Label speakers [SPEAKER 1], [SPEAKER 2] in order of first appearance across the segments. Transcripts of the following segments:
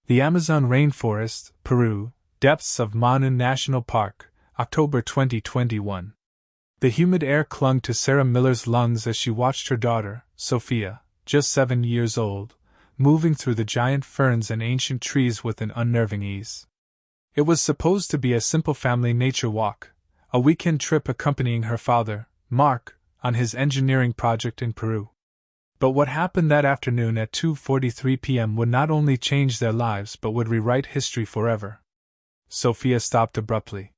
[SPEAKER 1] The Amazon Rainforest, Peru, Depths of Manu National Park, October 2021. The humid air clung to Sarah Miller's lungs as she watched her daughter, Sophia, just 7 years old, moving through the giant ferns and ancient trees with an unnerving ease. It was supposed to be a simple family nature walk, a weekend trip accompanying her father, Mark, on his engineering project in Peru. But what happened that afternoon at 2:43 p.m. would not only change their lives but would rewrite history forever. Sophia stopped abruptly.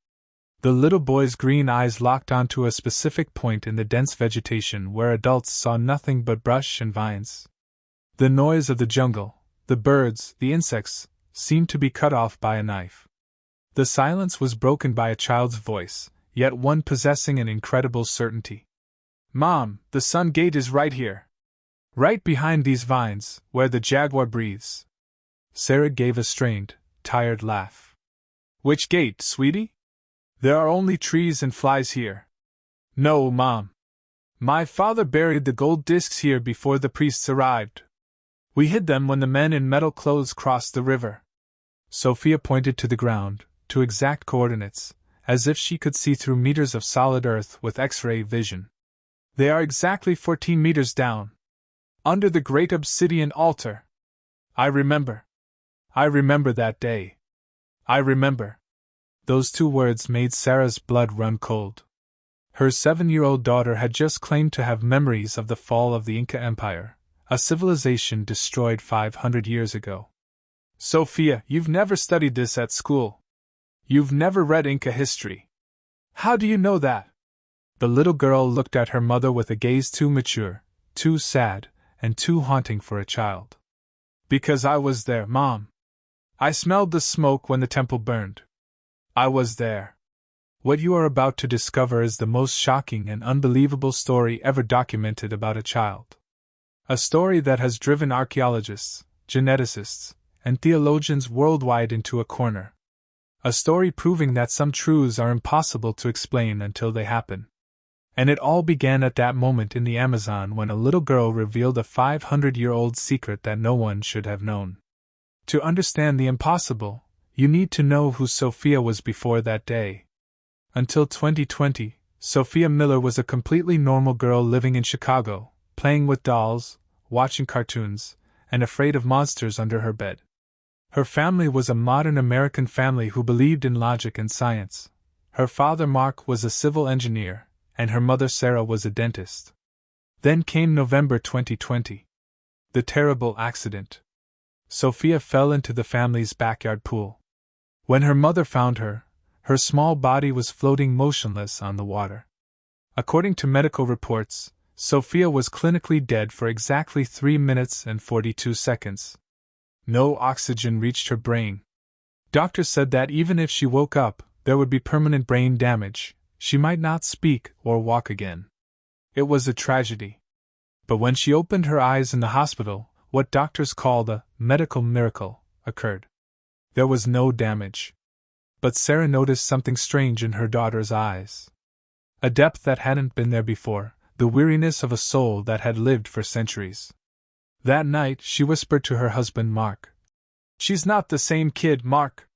[SPEAKER 1] The little boy's green eyes locked onto a specific point in the dense vegetation where adults saw nothing but brush and vines. The noise of the jungle, the birds, the insects, seemed to be cut off by a knife. The silence was broken by a child's voice, yet one possessing an incredible certainty. "Mom, the sun gate is right here. Right behind these vines, where the jaguar breathes." Sarah gave a strained, tired laugh. "Which gate, sweetie? There are only trees and flies here." "No, Mom. My father buried the gold discs here before the priests arrived. We hid them when the men in metal clothes crossed the river." Sophia pointed to the ground, to exact coordinates, as if she could see through meters of solid earth with X-ray vision. "They are exactly 14 meters down. Under the great obsidian altar. I remember. I remember that day. I remember." Those 2 words made Sarah's blood run cold. Her 7-year-old daughter had just claimed to have memories of the fall of the Inca Empire, a civilization destroyed 500 years ago. "Sophia, you've never studied this at school. You've never read Inca history. How do you know that?" The little girl looked at her mother with a gaze too mature, too sad, and too haunting for a child. "Because I was there, Mom. I smelled the smoke when the temple burned. I was there." What you are about to discover is the most shocking and unbelievable story ever documented about a child. A story that has driven archaeologists, geneticists, and theologians worldwide into a corner. A story proving that some truths are impossible to explain until they happen. And it all began at that moment in the Amazon when a little girl revealed a 500-year-old secret that no one should have known. To understand the impossible, you need to know who Sophia was before that day. Until 2020, Sophia Miller was a completely normal girl living in Chicago, playing with dolls, watching cartoons, and afraid of monsters under her bed. Her family was a modern American family who believed in logic and science. Her father Mark was a civil engineer, and her mother Sarah was a dentist. Then came November 2020. The terrible accident. Sophia fell into the family's backyard pool. When her mother found her, her small body was floating motionless on the water. According to medical reports, Sophia was clinically dead for exactly 3 minutes and 42 seconds. No oxygen reached her brain. Doctors said that even if she woke up, there would be permanent brain damage. She might not speak or walk again. It was a tragedy. But when she opened her eyes in the hospital, what doctors called a medical miracle occurred. There was no damage. But Sarah noticed something strange in her daughter's eyes. A depth that hadn't been there before, the weariness of a soul that had lived for centuries. That night, she whispered to her husband Mark. "She's not the same kid, Mark.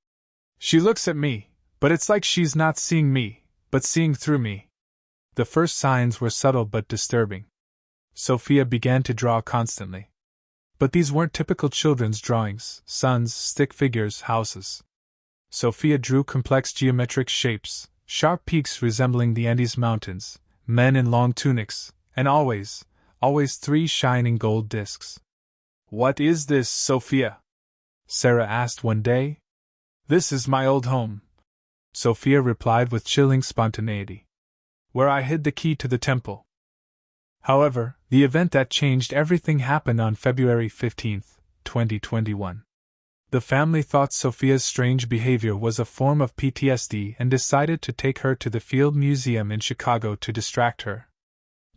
[SPEAKER 1] She looks at me, but it's like she's not seeing me, but seeing through me." The first signs were subtle but disturbing. Sophia began to draw constantly. But these weren't typical children's drawings: suns, stick figures, houses. Sophia drew complex geometric shapes, sharp peaks resembling the Andes Mountains, men in long tunics, and always 3 shining gold discs. "What is this, Sophia?" Sarah asked one day. "This is my old home," Sophia replied with chilling spontaneity. "Where I hid the key to the temple." However, the event that changed everything happened on February 15, 2021. The family thought Sophia's strange behavior was a form of PTSD and decided to take her to the Field Museum in Chicago to distract her.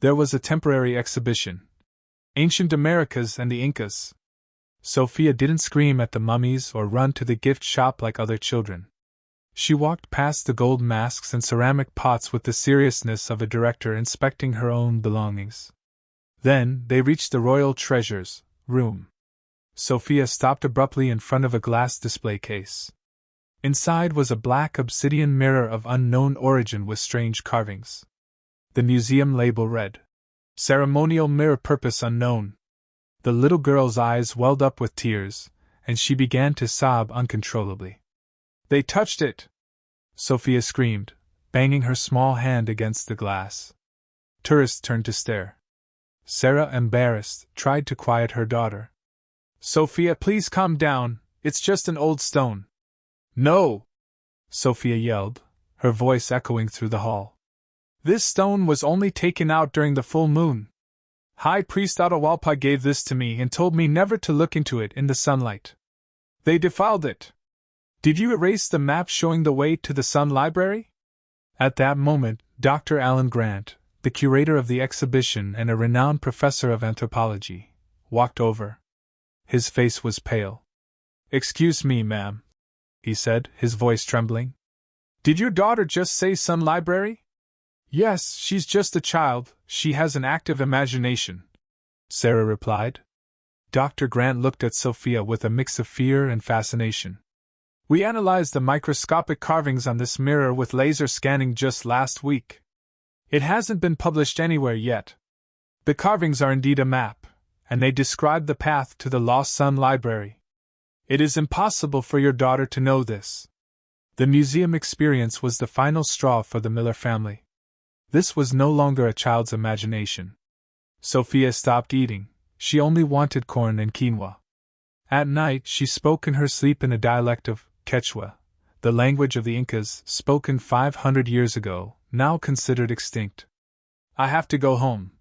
[SPEAKER 1] There was a temporary exhibition. Ancient Americas and the Incas. Sophia didn't scream at the mummies or run to the gift shop like other children. She walked past the gold masks and ceramic pots with the seriousness of a director inspecting her own belongings. Then, they reached the Royal Treasures room. Sophia stopped abruptly in front of a glass display case. Inside was a black obsidian mirror of unknown origin with strange carvings. The museum label read, "Ceremonial mirror, purpose unknown." The little girl's eyes welled up with tears, and she began to sob uncontrollably. "They touched it!" Sophia screamed, banging her small hand against the glass. Tourists turned to stare. Sarah, embarrassed, tried to quiet her daughter. "Sophia, please calm down, it's just an old stone." "No!" Sophia yelled, her voice echoing through the hall. "This stone was only taken out during the full moon. High Priest Atahualpa gave this to me and told me never to look into it in the sunlight. They defiled it. Did you erase the map showing the way to the Sun Library?" At that moment, Dr. Alan Grant, the curator of the exhibition and a renowned professor of anthropology, walked over. His face was pale. "Excuse me, ma'am," he said, his voice trembling. "Did your daughter just say Sun Library?" "Yes, she's just a child, she has an active imagination," Sarah replied. Dr. Grant looked at Sophia with a mix of fear and fascination. "We analyzed the microscopic carvings on this mirror with laser scanning just last week. It hasn't been published anywhere yet. The carvings are indeed a map, and they describe the path to the Lost Sun Library. It is impossible for your daughter to know this." The museum experience was the final straw for the Miller family. This was no longer a child's imagination. Sophia stopped eating, she only wanted corn and quinoa. At night she spoke in her sleep in a dialect of Quechua, the language of the Incas, spoken 500 years ago, now considered extinct. "I have to go home,"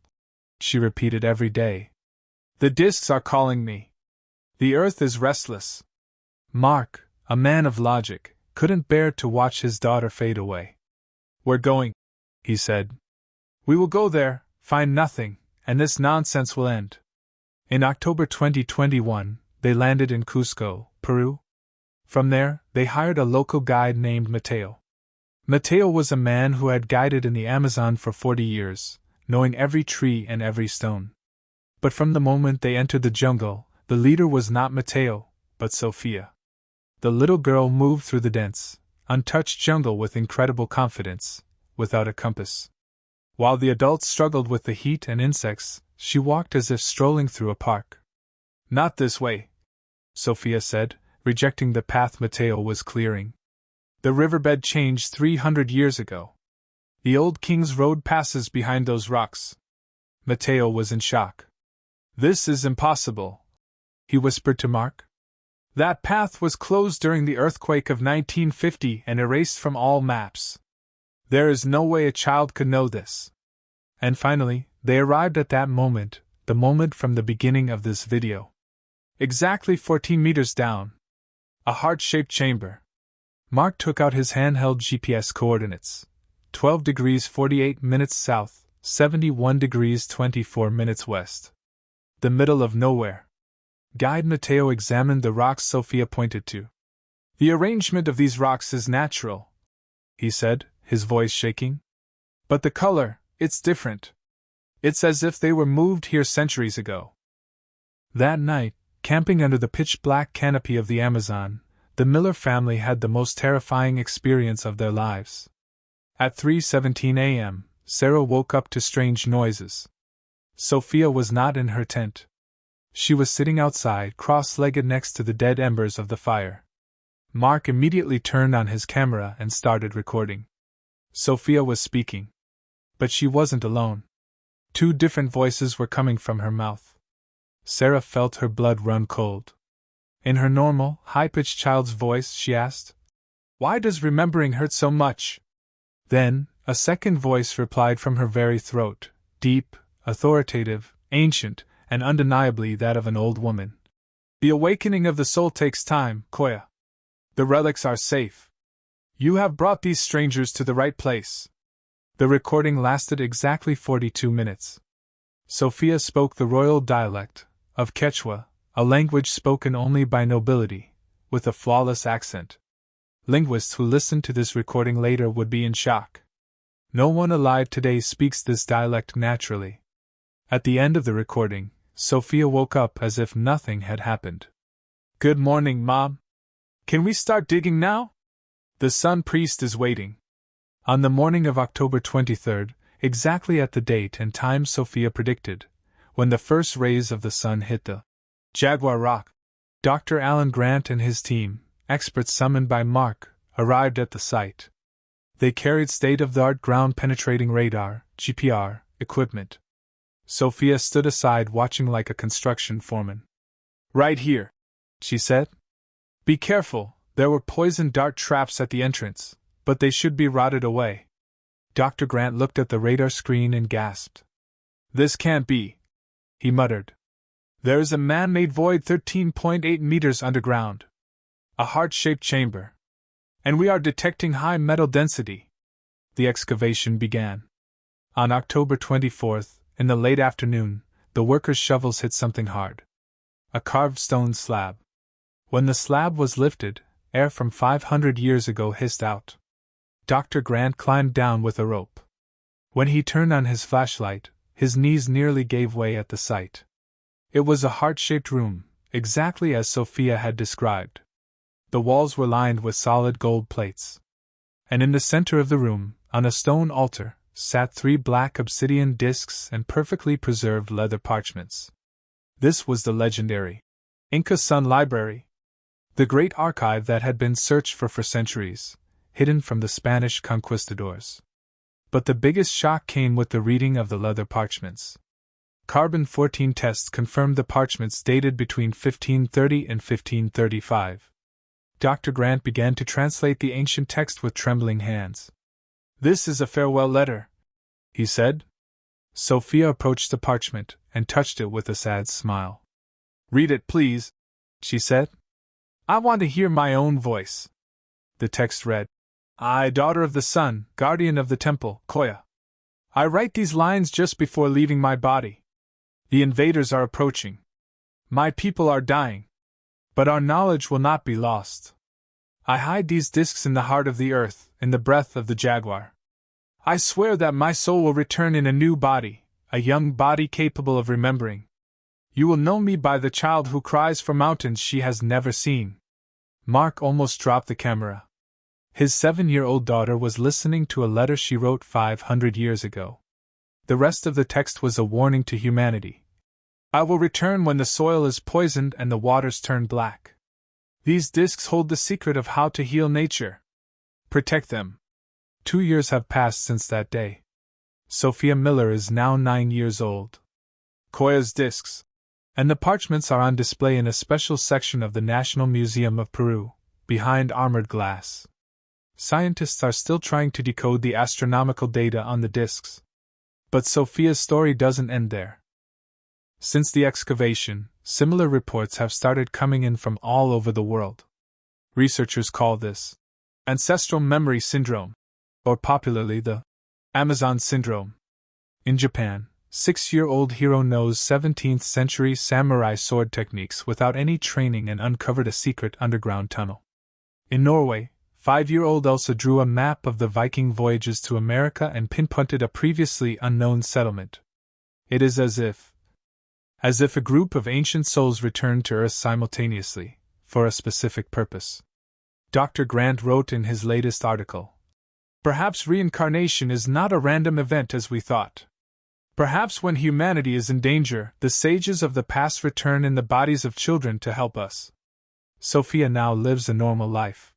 [SPEAKER 1] she repeated every day. "The discs are calling me. The earth is restless." Mark, a man of logic, couldn't bear to watch his daughter fade away. "We're going," he said. "We will go there, find nothing, and this nonsense will end." In October 2021, they landed in Cusco, Peru. From there, they hired a local guide named Mateo. Mateo was a man who had guided in the Amazon for 40 years, knowing every tree and every stone. But from the moment they entered the jungle, the leader was not Mateo, but Sophia. The little girl moved through the dense, untouched jungle with incredible confidence, without a compass. While the adults struggled with the heat and insects, she walked as if strolling through a park. "Not this way," Sophia said, rejecting the path Mateo was clearing. "The riverbed changed 300 years ago. The old King's Road passes behind those rocks." Mateo was in shock. "This is impossible," he whispered to Mark. "That path was closed during the earthquake of 1950 and erased from all maps. There is no way a child could know this." And finally, they arrived at that moment, the moment from the beginning of this video. Exactly 14 meters down. A heart-shaped chamber. Mark took out his handheld GPS coordinates. 12 degrees 48 minutes south, 71 degrees 24 minutes west. The middle of nowhere. Guide Mateo examined the rocks Sophia pointed to. "The arrangement of these rocks is natural," he said, his voice shaking. "But the color, it's different. It's as if they were moved here centuries ago." That night, camping under the pitch-black canopy of the Amazon, the Miller family had the most terrifying experience of their lives. At 3:17 a.m., Sarah woke up to strange noises. Sophia was not in her tent. She was sitting outside, cross-legged next to the dead embers of the fire. Mark immediately turned on his camera and started recording. Sophia was speaking. But she wasn't alone. 2 different voices were coming from her mouth. Sarah felt her blood run cold. In her normal, high-pitched child's voice, she asked, "Why does remembering hurt so much?" Then, a second voice replied from her very throat, deep, authoritative, ancient, and undeniably that of an old woman. "The awakening of the soul takes time, Koya. The relics are safe. You have brought these strangers to the right place." The recording lasted exactly 42 minutes. Sophia spoke the royal dialect of Quechua, a language spoken only by nobility, with a flawless accent. Linguists who listened to this recording later would be in shock. No one alive today speaks this dialect naturally. At the end of the recording, Sophia woke up as if nothing had happened. Good morning, Mom. Can we start digging now? The sun priest is waiting. On the morning of October 23rd, exactly at the date and time Sophia predicted, when the first rays of the sun hit the Jaguar Rock, Dr. Alan Grant and his team, experts summoned by Mark, arrived at the site. They carried state-of-the-art ground-penetrating radar, GPR, equipment. Sophia stood aside watching like a construction foreman. Right here, she said. Be careful, there were poison dart traps at the entrance, but they should be rotted away. Dr. Grant looked at the radar screen and gasped. This can't be, he muttered. There is a man-made void 13.8 meters underground. A heart-shaped chamber. And we are detecting high metal density. The excavation began. On October 24th, in the late afternoon, the workers' shovels hit something hard. A carved stone slab. When the slab was lifted, air from 500 years ago hissed out. Dr. Grant climbed down with a rope. When he turned on his flashlight, his knees nearly gave way at the sight. It was a heart-shaped room, exactly as Sophia had described. The walls were lined with solid gold plates. And in the center of the room, on a stone altar, sat 3 black obsidian discs and perfectly preserved leather parchments. This was the legendary Inca Sun Library, the great archive that had been searched for centuries, hidden from the Spanish conquistadors. But the biggest shock came with the reading of the leather parchments. Carbon-14 tests confirmed the parchments dated between 1530 and 1535. Dr. Grant began to translate the ancient text with trembling hands. This is a farewell letter, he said. Sophia approached the parchment and touched it with a sad smile. Read it, please, she said. I want to hear my own voice. The text read, I, daughter of the sun, guardian of the temple, Koya. I write these lines just before leaving my body. The invaders are approaching. My people are dying. But our knowledge will not be lost. I hide these discs in the heart of the earth, in the breath of the jaguar. I swear that my soul will return in a new body, a young body capable of remembering. You will know me by the child who cries for mountains she has never seen. Mark almost dropped the camera. His 7-year-old daughter was listening to a letter she wrote 500 years ago. The rest of the text was a warning to humanity. I will return when the soil is poisoned and the waters turn black. These discs hold the secret of how to heal nature. Protect them. 2 years have passed since that day. Sophia Miller is now 9 years old. Koya's discs. And the parchments are on display in a special section of the National Museum of Peru, behind armored glass. Scientists are still trying to decode the astronomical data on the discs. But Sophia's story doesn't end there. Since the excavation, similar reports have started coming in from all over the world. Researchers call this ancestral memory syndrome, or popularly the Amazon syndrome. In Japan, 6-year-old Hiro knows 17th-century samurai sword techniques without any training and uncovered a secret underground tunnel. In Norway, 5-year-old Elsa drew a map of the Viking voyages to America and pinpointed a previously unknown settlement. It is as if a group of ancient souls returned to Earth simultaneously, for a specific purpose. Dr. Grant wrote in his latest article, perhaps reincarnation is not a random event as we thought. Perhaps when humanity is in danger, the sages of the past return in the bodies of children to help us. Sophia now lives a normal life.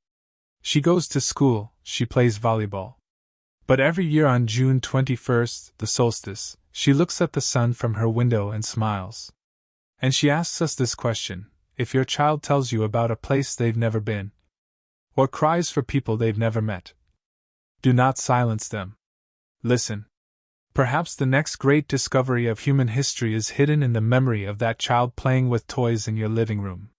[SPEAKER 1] She goes to school, she plays volleyball. But every year on June 21st, the solstice, she looks at the sun from her window and smiles. And she asks us this question: if your child tells you about a place they've never been, or cries for people they've never met, do not silence them. Listen. Perhaps the next great discovery of human history is hidden in the memory of that child playing with toys in your living room.